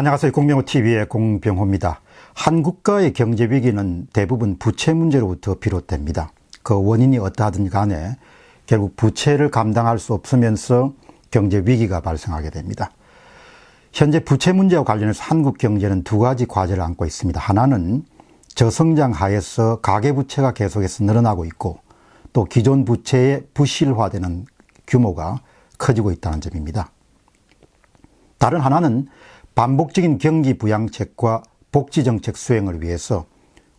안녕하세요. 공병호TV의 공병호입니다. 한국가의 경제위기는 대부분 부채 문제로부터 비롯됩니다. 그 원인이 어떠하든 간에 결국 부채를 감당할 수 없으면서 경제위기가 발생하게 됩니다. 현재 부채 문제와 관련해서 한국 경제는 두 가지 과제를 안고 있습니다. 하나는 저성장 하에서 가계부채가 계속해서 늘어나고 있고, 또 기존 부채의 부실화되는 규모가 커지고 있다는 점입니다. 다른 하나는 반복적인 경기 부양책과 복지정책 수행을 위해서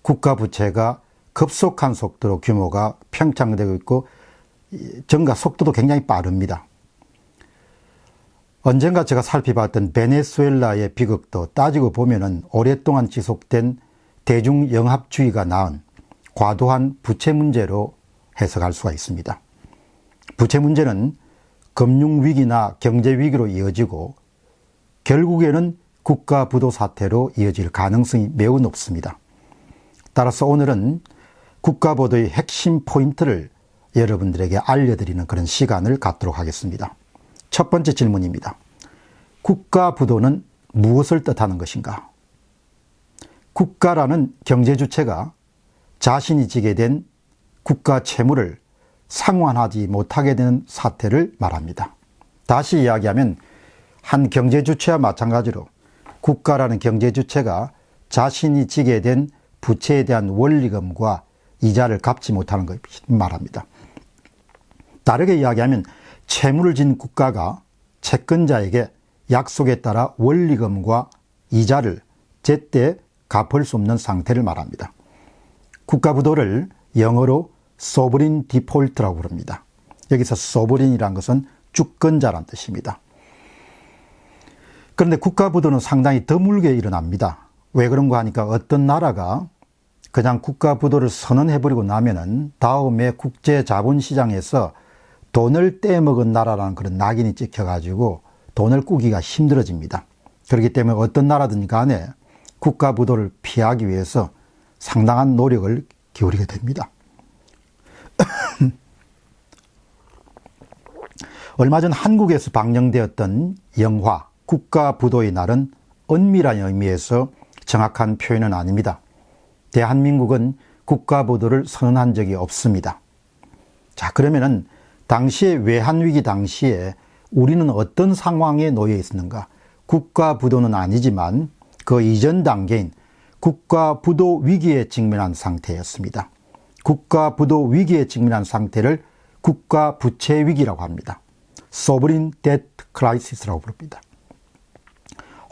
국가 부채가 급속한 속도로 규모가 팽창되고 있고, 증가 속도도 굉장히 빠릅니다. 언젠가 제가 살펴봤던 베네수엘라의 비극도 따지고 보면은 오랫동안 지속된 대중영합주의가 낳은 과도한 부채 문제로 해석할 수가 있습니다. 부채 문제는 금융위기나 경제위기로 이어지고 결국에는 국가 부도 사태로 이어질 가능성이 매우 높습니다. 따라서 오늘은 국가 부도의 핵심 포인트를 여러분들에게 알려드리는 그런 시간을 갖도록 하겠습니다. 첫 번째 질문입니다. 국가 부도는 무엇을 뜻하는 것인가? 국가라는 경제 주체가 자신이 지게 된 국가 채무를 상환하지 못하게 되는 사태를 말합니다. 다시 이야기하면 한 경제 주체와 마찬가지로 국가라는 경제 주체가 자신이 지게 된 부채에 대한 원리금과 이자를 갚지 못하는 것을 말합니다. 다르게 이야기하면 채무를 진 국가가 채권자에게 약속에 따라 원리금과 이자를 제때 갚을 수 없는 상태를 말합니다. 국가 부도를 영어로 소버린 디폴트라고 부릅니다. 여기서 소버린이라는 것은 주권자란 뜻입니다. 그런데 국가 부도는 상당히 드물게 일어납니다. 왜 그런가 하니까 어떤 나라가 그냥 국가 부도를 선언해버리고 나면은 다음에 국제 자본시장에서 돈을 떼먹은 나라라는 그런 낙인이 찍혀가지고 돈을 꾸기가 힘들어집니다. 그렇기 때문에 어떤 나라든 간에 국가 부도를 피하기 위해서 상당한 노력을 기울이게 됩니다. 얼마 전 한국에서 방영되었던 영화 국가 부도의 날은 은밀한 의미에서 정확한 표현은 아닙니다. 대한민국은 국가 부도를 선언한 적이 없습니다. 자, 그러면은 당시에 외환위기 당시에 우리는 어떤 상황에 놓여 있었는가? 국가 부도는 아니지만 그 이전 단계인 국가 부도 위기에 직면한 상태였습니다. 국가 부도 위기에 직면한 상태를 국가 부채 위기라고 합니다. Sovereign Debt Crisis라고 부릅니다.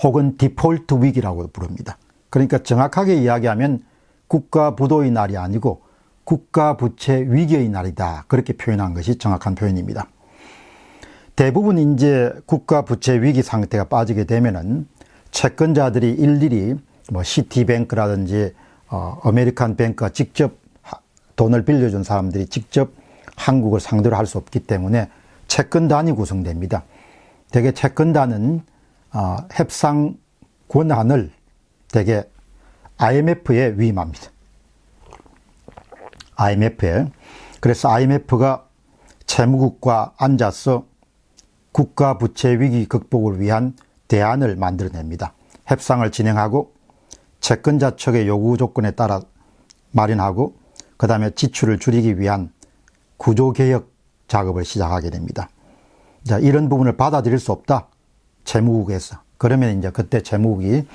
혹은 디폴트 위기라고 부릅니다. 그러니까 정확하게 이야기하면 국가 부도의 날이 아니고 국가 부채 위기의 날이다. 그렇게 표현한 것이 정확한 표현입니다. 대부분 이제 국가 부채 위기 상태가 빠지게 되면은 채권자들이 일일이 뭐 시티뱅크라든지 아메리칸 뱅크가 직접 돈을 빌려준 사람들이 직접 한국을 상대로 할 수 없기 때문에 채권단이 구성됩니다. 대개 채권단은 협상 권한을 대개 IMF에 위임합니다. IMF에. 그래서 IMF가 채무국과 앉아서 국가 부채 위기 극복을 위한 대안을 만들어냅니다. 협상을 진행하고 채권자 측의 요구 조건에 따라 마련하고 그 다음에 지출을 줄이기 위한 구조개혁 작업을 시작하게 됩니다. 자, 이런 부분을 받아들일 수 없다. 채무국에서. 그러면 이제 그때 채무국이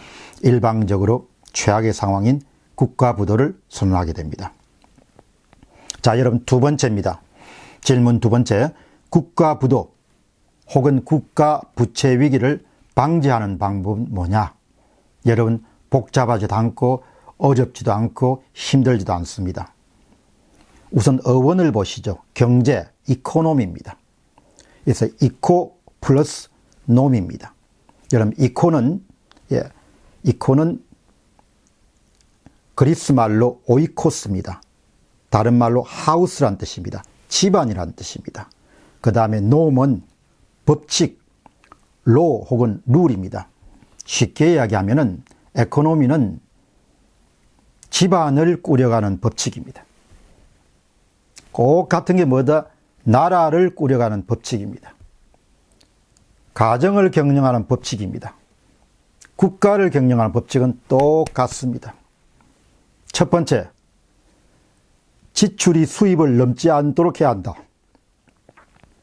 일방적으로 최악의 상황인 국가 부도를 선언하게 됩니다. 자, 여러분 두 번째입니다. 질문 두 번째. 국가 부도 혹은 국가 부채 위기를 방지하는 방법은 뭐냐? 여러분 복잡하지도 않고 어렵지도 않고 힘들지도 않습니다. 우선 어원을 보시죠. 경제, 이코노미입니다. 그래서 이코 플러스 놈입니다. 여러분 이코는 그리스 말로 오이코스입니다. 다른 말로 하우스란 뜻입니다. 집안이란 뜻입니다. 그 다음에 놈은 법칙, 로 혹은 룰입니다. 쉽게 이야기하면은 에코노미는 집안을 꾸려가는 법칙입니다. 꼭 같은 게 뭐다? 나라를 꾸려가는 법칙입니다. 가정을 경영하는 법칙입니다. 국가를 경영하는 법칙은 똑같습니다. 첫 번째, 지출이 수입을 넘지 않도록 해야 한다.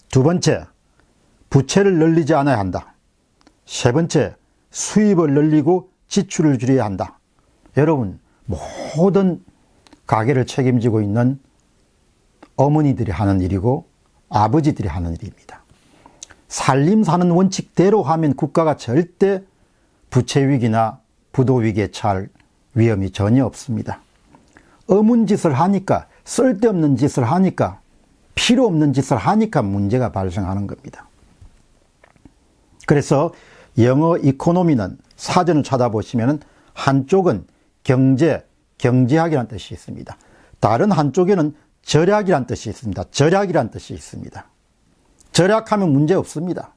두 번째, 부채를 늘리지 않아야 한다. 세 번째, 수입을 늘리고 지출을 줄여야 한다. 여러분, 모든 가게를 책임지고 있는 어머니들이 하는 일이고 아버지들이 하는 일입니다. 살림 사는 원칙대로 하면 국가가 절대 부채 위기나 부도 위기에 처할 위험이 전혀 없습니다. 어문짓을 하니까, 쓸데없는 짓을 하니까, 필요 없는 짓을 하니까 문제가 발생하는 겁니다. 그래서 영어 이코노미는 사전을 찾아보시면 한쪽은 경제학이라는 뜻이 있습니다. 다른 한쪽에는 절약이라는 뜻이 있습니다. 절약이라는 뜻이 있습니다. 절약하면 문제 없습니다.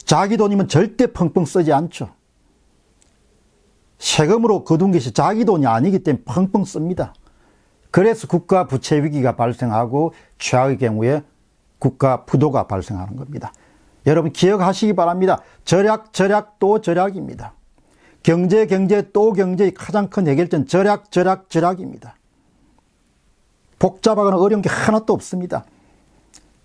자기 돈이면 절대 펑펑 쓰지 않죠. 세금으로 거둔 것이 자기 돈이 아니기 때문에 펑펑 씁니다. 그래서 국가 부채 위기가 발생하고 최악의 경우에 국가 부도가 발생하는 겁니다. 여러분 기억하시기 바랍니다. 절약 또 절약입니다. 경제 또 경제의 가장 큰 해결점 절약입니다. 복잡하거나 어려운 게 하나도 없습니다.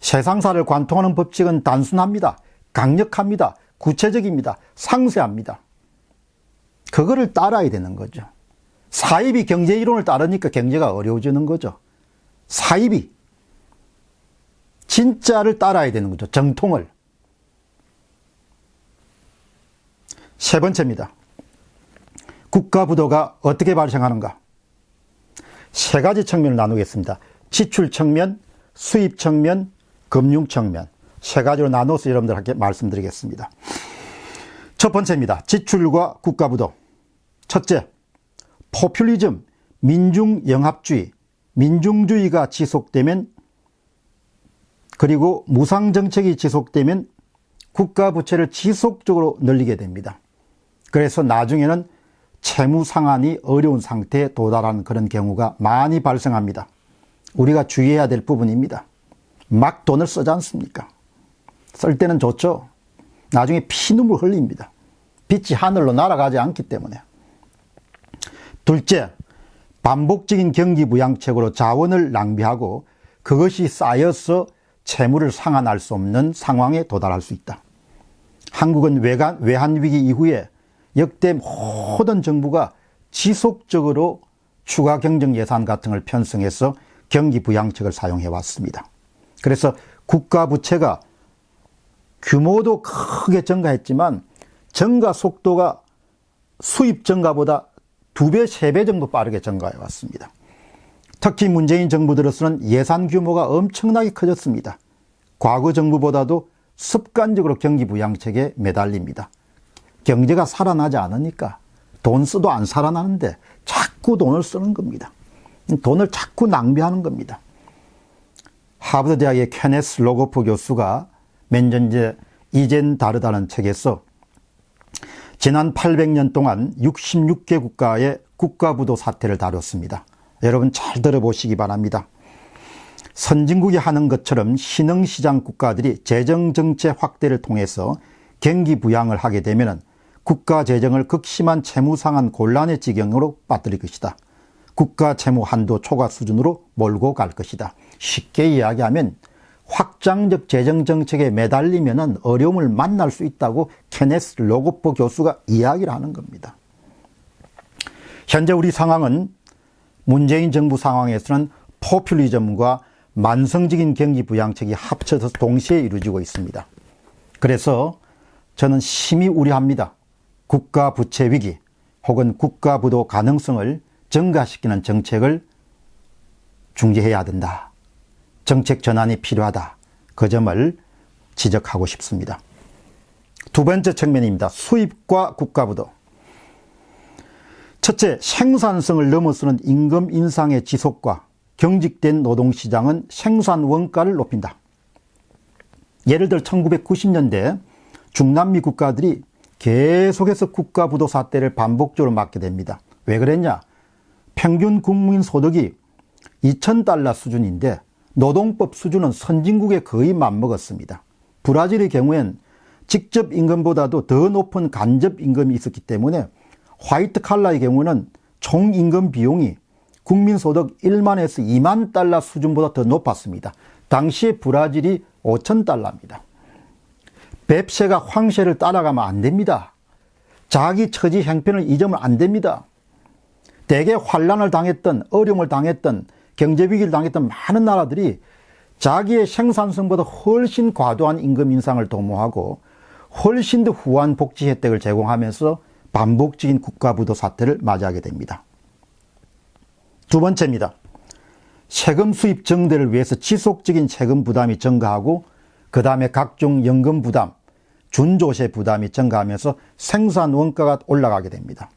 세상사를 관통하는 법칙은 단순합니다. 강력합니다. 구체적입니다. 상세합니다. 그거를 따라야 되는 거죠. 사입이 경제 이론을 따르니까 경제가 어려워지는 거죠. 사입이 진짜를 따라야 되는 거죠. 정통을. 세 번째입니다. 국가 부도가 어떻게 발생하는가? 세 가지 측면을 나누겠습니다. 지출 측면, 수입 측면, 금융 측면. 세 가지로 나눠서 여러분들께 말씀드리겠습니다. 첫 번째입니다. 지출과 국가 부도. 첫째, 포퓰리즘, 민중영합주의, 민중주의가 지속되면, 그리고 무상정책이 지속되면 국가 부채를 지속적으로 늘리게 됩니다. 그래서 나중에는 채무 상환이 어려운 상태에 도달하는 그런 경우가 많이 발생합니다. 우리가 주의해야 될 부분입니다. 막 돈을 쓰지 않습니까? 쓸 때는 좋죠. 나중에 피눈물 흘립니다. 빛이 하늘로 날아가지 않기 때문에. 둘째, 반복적인 경기부양책으로 자원을 낭비하고 그것이 쌓여서 채무를 상환할 수 없는 상황에 도달할 수 있다. 한국은 외환위기 이후에 역대 모든 정부가 지속적으로 추가 경정 예산 같은 걸 편성해서 경기부양책을 사용해 왔습니다. 그래서 국가 부채가 규모도 크게 증가했지만 증가 속도가 수입 증가보다 2배, 3배 정도 빠르게 증가해 왔습니다. 특히 문재인 정부 들어서는 예산 규모가 엄청나게 커졌습니다. 과거 정부보다도 습관적으로 경기부양책에 매달립니다. 경제가 살아나지 않으니까 돈 써도 안 살아나는데 자꾸 돈을 쓰는 겁니다. 돈을 자꾸 낭비하는 겁니다. 하버드 대학의 케네스 로거프 교수가 몇 년 전에 이젠 다르다는 책에서 지난 800년 동안 66개 국가의 국가부도 사태를 다뤘습니다. 여러분 잘 들어보시기 바랍니다. 선진국이 하는 것처럼 신흥시장 국가들이 재정정책 확대를 통해서 경기부양을 하게 되면 국가 재정을 극심한 채무상환 곤란의 지경으로 빠뜨릴 것이다. 국가 채무 한도 초과 수준으로 몰고 갈 것이다. 쉽게 이야기하면 확장적 재정정책에 매달리면 어려움을 만날 수 있다고 케네스 로거프 교수가 이야기를 하는 겁니다. 현재 우리 상황은 문재인 정부 상황에서는 포퓰리즘과 만성적인 경기부양책이 합쳐서 동시에 이루어지고 있습니다. 그래서 저는 심히 우려합니다. 국가 부채 위기 혹은 국가 부도 가능성을 증가시키는 정책을 중지해야 된다. 정책 전환이 필요하다. 그 점을 지적하고 싶습니다. 두 번째 측면입니다. 수입과 국가 부도. 첫째, 생산성을 넘어서는 임금 인상의 지속과 경직된 노동시장은 생산 원가를 높인다. 예를 들어 1990년대 중남미 국가들이 계속해서 국가 부도 사태를 반복적으로 맞게 됩니다. 왜 그랬냐? 평균 국민 소득이 2,000달러 수준인데 노동법 수준은 선진국에 거의 맞먹었습니다. 브라질의 경우엔 직접 임금보다도 더 높은 간접 임금이 있었기 때문에 화이트 칼라의 경우는 총 임금 비용이 국민소득 1만에서 2만 달러 수준보다 더 높았습니다. 당시에 브라질이 5천 달러입니다. 뱁새가 황새를 따라가면 안 됩니다. 자기 처지 형편을 잊으면 안 됩니다. 대개 환란을 당했던, 어려움을 당했던, 경제위기를 당했던 많은 나라들이 자기의 생산성보다 훨씬 과도한 임금 인상을 도모하고 훨씬 더 후한 복지 혜택을 제공하면서 반복적인 국가부도 사태를 맞이하게 됩니다. 두 번째입니다. 세금 수입 증대를 위해서 지속적인 세금 부담이 증가하고 그 다음에 각종 연금 부담, 준조세 부담이 증가하면서 생산 원가가 올라가게 됩니다.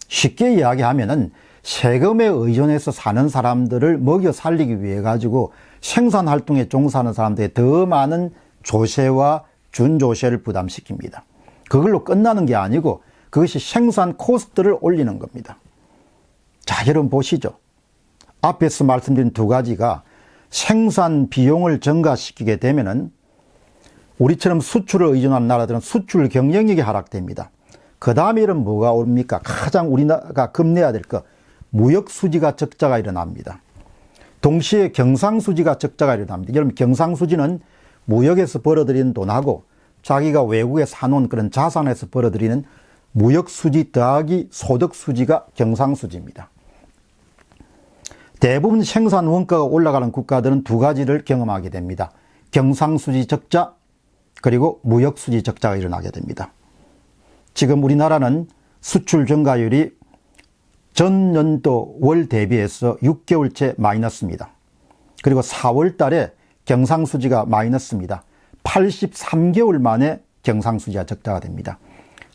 쉽게 이야기하면은 세금에 의존해서 사는 사람들을 먹여 살리기 위해 가지고 생산 활동에 종사하는 사람들에 더 많은 조세와 준조세를 부담시킵니다. 그걸로 끝나는 게 아니고 그것이 생산 코스트를 올리는 겁니다. 자, 여러분 보시죠. 앞에서 말씀드린 두 가지가 생산 비용을 증가시키게 되면은 우리처럼 수출을 의존하는 나라들은 수출 경쟁력이 하락됩니다. 그 다음에 이런 뭐가 옵니까? 가장 우리나라가 겁내야 될 것, 무역수지가 적자가 일어납니다. 동시에 경상수지가 적자가 일어납니다. 여러분 경상수지는 무역에서 벌어들이는 돈하고 자기가 외국에 사놓은 그런 자산에서 벌어들이는 무역수지 더하기 소득수지가 경상수지입니다. 대부분 생산 원가가 올라가는 국가들은 두 가지를 경험하게 됩니다. 경상수지 적자 그리고 무역수지 적자가 일어나게 됩니다. 지금 우리나라는 수출 증가율이 전년도 월 대비해서 6개월째 마이너스입니다. 그리고 4월 달에 경상수지가 마이너스입니다. 83개월 만에 경상수지가 적자가 됩니다.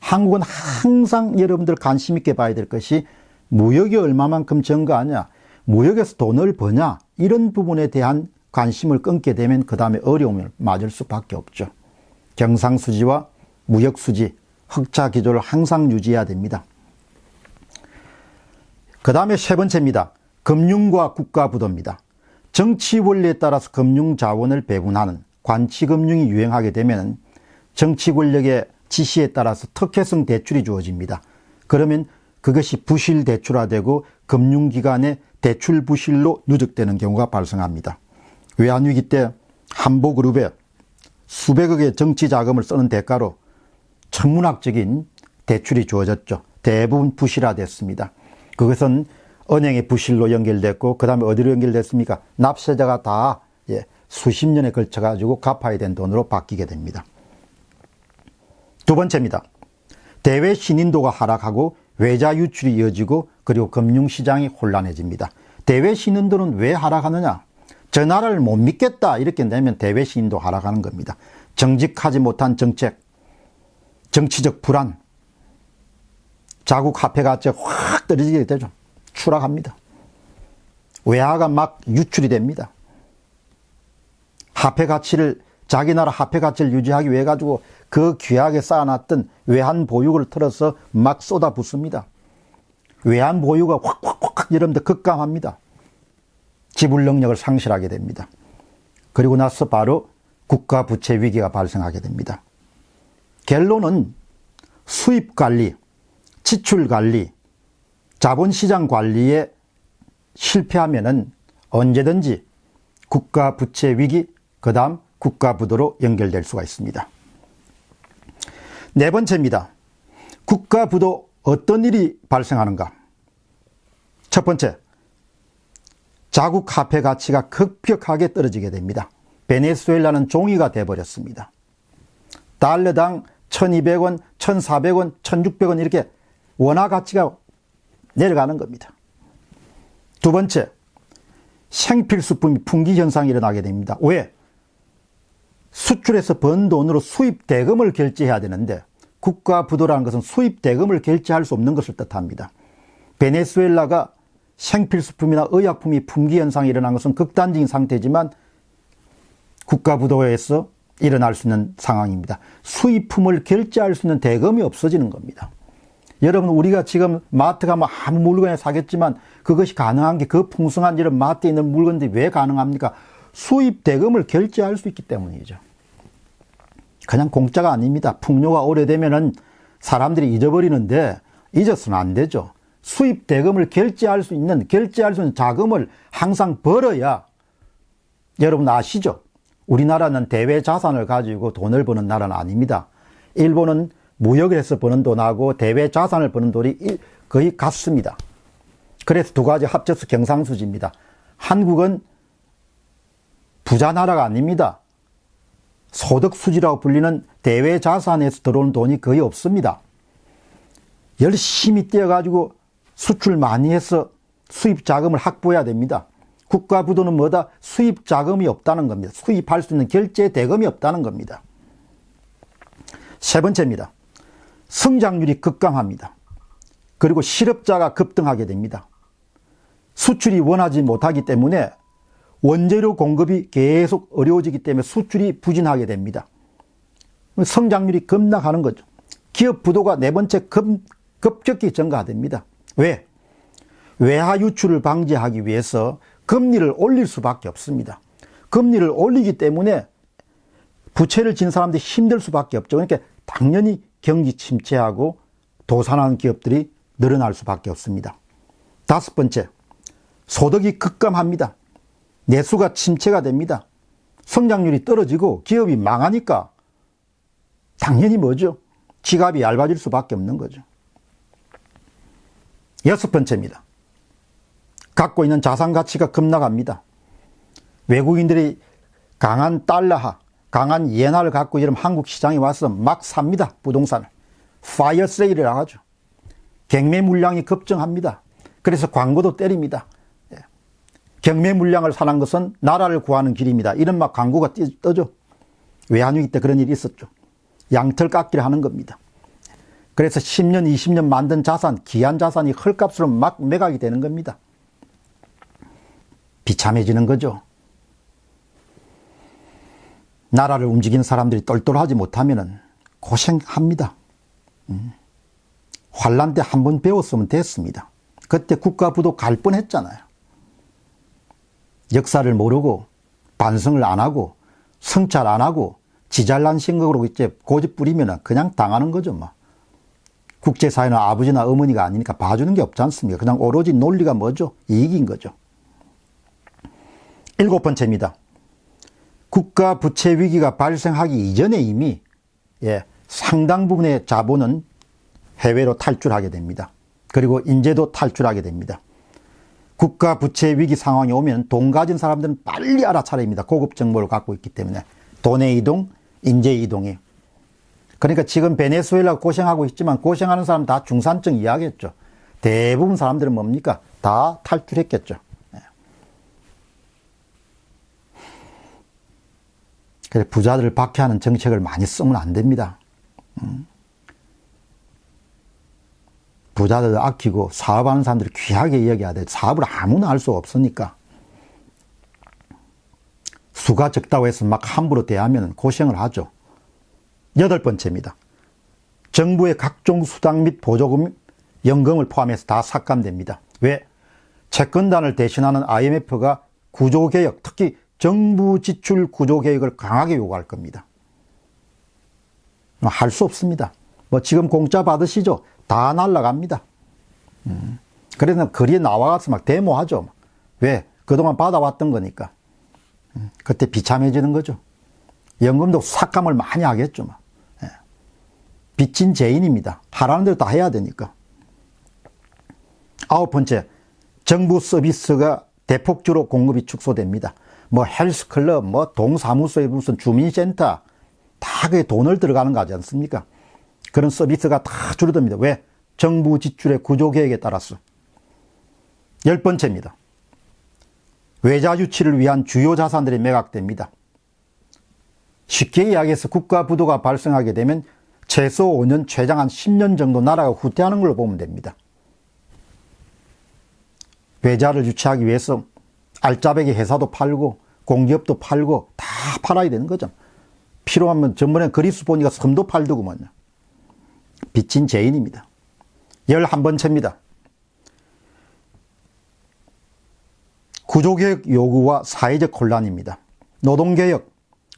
한국은 항상 여러분들 관심 있게 봐야 될 것이 무역이 얼마만큼 증가하냐, 무역에서 돈을 버냐, 이런 부분에 대한 관심을 끊게 되면 그 다음에 어려움을 맞을 수밖에 없죠. 경상수지와 무역수지, 흑자 기조를 항상 유지해야 됩니다. 그 다음에 세 번째입니다. 금융과 국가부도입니다. 정치 원리에 따라서 금융자원을 배분하는 관치금융이 유행하게 되면 정치 권력의 지시에 따라서 특혜성 대출이 주어집니다. 그러면 그것이 부실 대출화되고 금융기관의 대출 부실로 누적되는 경우가 발생합니다. 외환위기 때 한보그룹에 수백억의 정치 자금을 쓰는 대가로 천문학적인 대출이 주어졌죠. 대부분 부실화됐습니다. 그것은 은행의 부실로 연결됐고 그 다음에 어디로 연결됐습니까? 납세자가 다 수십 년에 걸쳐 가지고 갚아야 된 돈으로 바뀌게 됩니다. 두 번째입니다. 대외 신인도가 하락하고 외자 유출이 이어지고 그리고 금융시장이 혼란해집니다. 대외 신인도는 왜 하락하느냐? 저 나라를 못 믿겠다 이렇게 되면 대외 신인도 하락하는 겁니다. 정직하지 못한 정책, 정치적 불안, 자국 화폐 가치가 확 떨어지게 되죠. 추락합니다. 외화가 막 유출이 됩니다. 화폐 가치를, 자기 나라 화폐 가치를 유지하기 위해 가지고 그 귀하게 쌓아놨던 외환 보유고를 털어서 막 쏟아붓습니다. 외환 보유가 확 여러분들 급감합니다. 지불 능력을 상실하게 됩니다. 그리고 나서 바로 국가 부채 위기가 발생하게 됩니다. 결론은 수입 관리, 지출 관리, 자본시장 관리에 실패하면은 언제든지 국가 부채 위기, 그 다음 국가 부도로 연결될 수가 있습니다. 네 번째입니다. 국가 부도 어떤 일이 발생하는가? 첫 번째, 자국 화폐 가치가 급격하게 떨어지게 됩니다. 베네수엘라는 종이가 돼버렸습니다. 달러당 1200원, 1400원, 1600원 이렇게 원화 가치가 내려가는 겁니다. 두 번째, 생필수품이 품귀 현상이 일어나게 됩니다. 왜? 수출해서 번 돈으로 수입 대금을 결제해야 되는데 국가 부도라는 것은 수입 대금을 결제할 수 없는 것을 뜻합니다. 베네수엘라가 생필수품이나 의약품이 품귀 현상이 일어난 것은 극단적인 상태지만 국가 부도에서 일어날 수 있는 상황입니다. 수입품을 결제할 수 있는 대금이 없어지는 겁니다. 여러분, 우리가 지금 마트 가면 아무 물건에 사겠지만 그것이 가능한 게 그 풍성한 이런 마트에 있는 물건들이 왜 가능합니까? 수입 대금을 결제할 수 있기 때문이죠. 그냥 공짜가 아닙니다. 풍요가 오래되면은 사람들이 잊어버리는데 잊어서는 안 되죠. 수입 대금을 결제할 수 있는 자금을 항상 벌어야, 여러분 아시죠? 우리나라는 대외 자산을 가지고 돈을 버는 나라는 아닙니다. 일본은 무역을 해서 버는 돈하고 대외 자산을 버는 돈이 거의 같습니다. 그래서 두 가지 합쳐서 경상수지입니다. 한국은 부자 나라가 아닙니다. 소득수지라고 불리는 대외 자산에서 들어오는 돈이 거의 없습니다. 열심히 뛰어가지고 수출 많이 해서 수입 자금을 확보해야 됩니다. 국가 부도는 뭐다? 수입 자금이 없다는 겁니다. 수입할 수 있는 결제 대금이 없다는 겁니다. 세 번째입니다. 성장률이 급감합니다. 그리고 실업자가 급등하게 됩니다. 수출이 원하지 못하기 때문에 원재료 공급이 계속 어려워지기 때문에 수출이 부진하게 됩니다. 성장률이 급락하는 거죠. 기업 부도가 네 번째 급격히 증가됩니다. 왜? 외화 유출을 방지하기 위해서 금리를 올릴 수밖에 없습니다. 금리를 올리기 때문에 부채를 진 사람들이 힘들 수밖에 없죠. 그러니까 당연히 경기 침체하고 도산하는 기업들이 늘어날 수밖에 없습니다. 다섯 번째, 소득이 급감합니다. 내수가 침체가 됩니다. 성장률이 떨어지고 기업이 망하니까 당연히 뭐죠? 지갑이 얇아질 수밖에 없는 거죠. 여섯 번째입니다. 갖고 있는 자산 가치가 급락합니다. 외국인들이 강한 달러화, 강한 엔화를 갖고 이러면 한국 시장에 와서 막 삽니다. 부동산을. 파이어 세일이라고 하죠. 경매 물량이 급증합니다. 그래서 광고도 때립니다. 경매 물량을 사는 것은 나라를 구하는 길입니다. 이런 막 광고가 떠죠. 외환위기 때 그런 일이 있었죠. 양털 깎기를 하는 겁니다. 그래서 10년, 20년 만든 자산, 귀한 자산이 헐값으로 막 매각이 되는 겁니다. 비참해지는 거죠. 나라를 움직이는 사람들이 똘똘하지 못하면 고생합니다. 환란 때 한 번 배웠으면 됐습니다. 그때 국가 부도 갈 뻔했잖아요. 역사를 모르고 반성을 안 하고 성찰 안 하고 지잘난 생각으로 이제 고집 부리면 그냥 당하는 거죠. 뭐. 국제사회는 아버지나 어머니가 아니니까 봐주는 게 없지 않습니까? 그냥 오로지 논리가 뭐죠? 이익인 거죠. 일곱 번째입니다. 국가 부채 위기가 발생하기 이전에 이미 상당 부분의 자본은 해외로 탈출하게 됩니다. 그리고 인재도 탈출하게 됩니다. 국가 부채 위기 상황이 오면 돈 가진 사람들은 빨리 알아차립니다. 고급 정보를 갖고 있기 때문에. 돈의 이동, 인재의 이동이. 그러니까 지금 베네수엘라 고생하고 있지만 고생하는 사람 다 중산층 이야기했죠. 대부분 사람들은 뭡니까? 다 탈출했겠죠. 그래서 부자들을 박해하는 정책을 많이 쓰면 안 됩니다. 부자들 아끼고 사업하는 사람들이 귀하게 여겨야 돼. 사업을 아무나 할 수가 없으니까. 수가 적다고 해서 막 함부로 대하면 고생을 하죠. 여덟 번째입니다. 정부의 각종 수당 및 보조금, 연금을 포함해서 다 삭감됩니다. 왜? 채권단을 대신하는 IMF가 구조개혁, 특히 정부 지출 구조개혁을 강하게 요구할 겁니다. 할 수 없습니다. 뭐 지금 공짜 받으시죠? 다 날라갑니다. 그래서 거리에 나와서 막 데모하죠. 왜? 그동안 받아왔던 거니까. 그때 비참해지는 거죠. 연금도 삭감을 많이 하겠죠. 빚진 죄인입니다. 하라는 대로 다 해야 되니까. 아홉 번째, 정부 서비스가 대폭적으로 공급이 축소됩니다. 뭐 헬스클럽, 뭐 동사무소에 무슨 주민센터, 다 그게 돈을 들어가는 거 하지 않습니까? 그런 서비스가 다 줄어듭니다. 왜? 정부 지출의 구조개혁에 따라서. 열 번째입니다. 외자 유치를 위한 주요 자산들이 매각됩니다. 쉽게 이야기해서 국가 부도가 발생하게 되면 최소 5년, 최장 한 10년 정도 나라가 후퇴하는 걸로 보면 됩니다. 외자를 유치하기 위해서 알짜배기 회사도 팔고 공기업도 팔고 다 팔아야 되는 거죠. 필요하면 전번에 그리스 보니까 섬도 팔더구먼요. 빚진 죄인입니다. 11번째입니다. 구조개혁 요구와 사회적 혼란입니다. 노동개혁,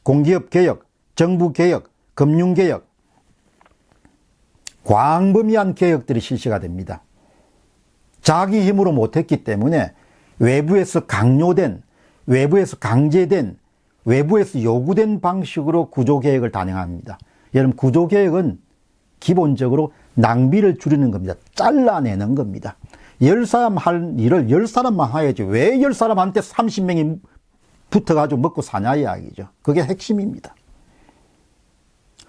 공기업개혁, 정부개혁, 금융개혁, 광범위한 개혁들이 실시가 됩니다. 자기 힘으로 못했기 때문에 외부에서 강요된, 외부에서 강제된, 외부에서 요구된 방식으로 구조개혁을 단행합니다. 여러분, 구조개혁은 기본적으로 낭비를 줄이는 겁니다. 잘라내는 겁니다. 10사람 할 일을 10사람만 해야지 왜 10사람한테 30명이 붙어가지고 먹고 사냐 이야기죠. 그게 핵심입니다.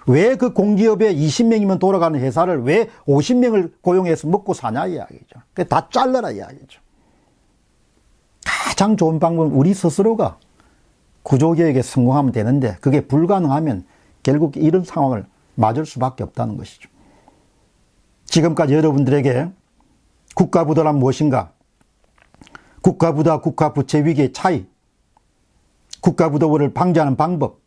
왜 그 공기업에 20명이면 돌아가는 회사를 왜 50명을 고용해서 먹고 사냐 이야기죠. 그게 다 잘라라 이야기죠. 가장 좋은 방법은 우리 스스로가 구조개혁에 성공하면 되는데 그게 불가능하면 결국 이런 상황을 맞을 수밖에 없다는 것이죠. 지금까지 여러분들에게 국가부도란 무엇인가? 국가부도와 국가부채 위기의 차이, 국가부도를 방지하는 방법,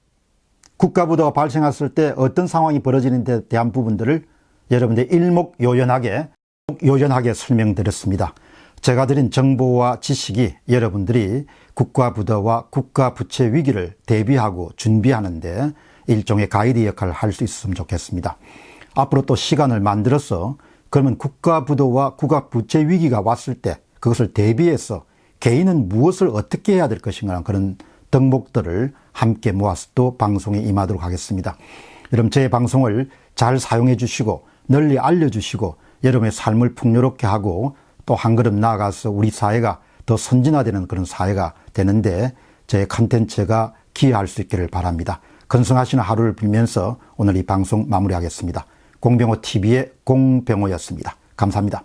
국가부도가 발생했을 때 어떤 상황이 벌어지는 데 대한 부분들을 여러분들 일목요연하게 설명드렸습니다. 제가 드린 정보와 지식이 여러분들이 국가부도와 국가부채 위기를 대비하고 준비하는데 일종의 가이드 역할을 할 수 있었으면 좋겠습니다. 앞으로 또 시간을 만들어서 그러면 국가부도와 국가부채 위기가 왔을 때 그것을 대비해서 개인은 무엇을 어떻게 해야 될 것인가 그런 덕목들을 함께 모아서 또 방송에 임하도록 하겠습니다. 여러분 제 방송을 잘 사용해 주시고 널리 알려주시고 여러분의 삶을 풍요롭게 하고 또 한 걸음 나아가서 우리 사회가 더 선진화되는 그런 사회가 되는데 제 컨텐츠가 기여할 수 있기를 바랍니다. 건승하시는 하루를 빌면서 오늘 이 방송 마무리하겠습니다. 공병호 TV의 공병호였습니다. 감사합니다.